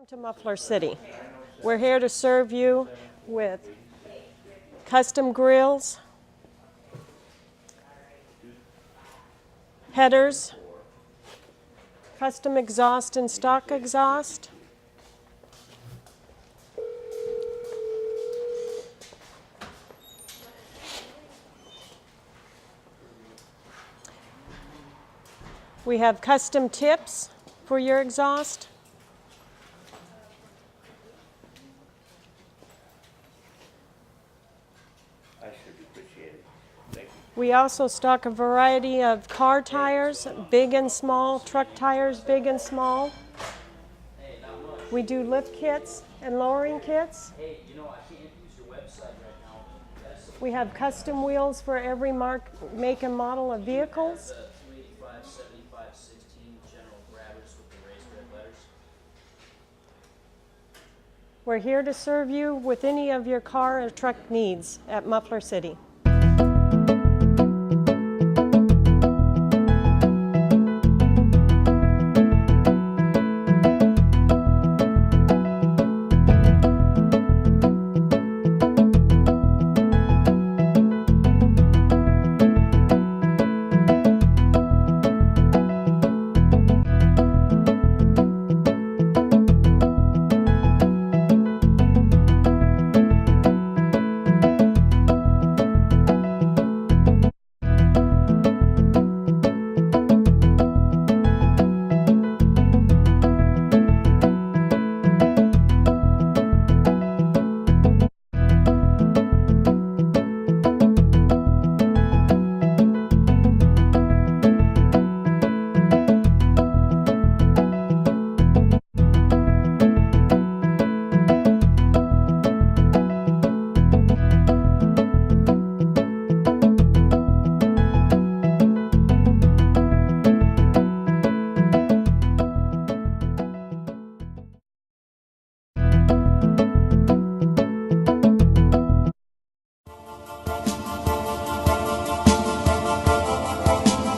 Welcome to Muffler City. We're here to serve you with custom grills, headers, custom exhaust and stock exhaust, we have custom tips for your exhaust. We also stock a variety of car tires, big and small, truck tires, big and small. We do lift kits and lowering kits. We have custom wheels for every make and model of vehicles. We're here to serve you with any of your car or truck needs at Muffler City.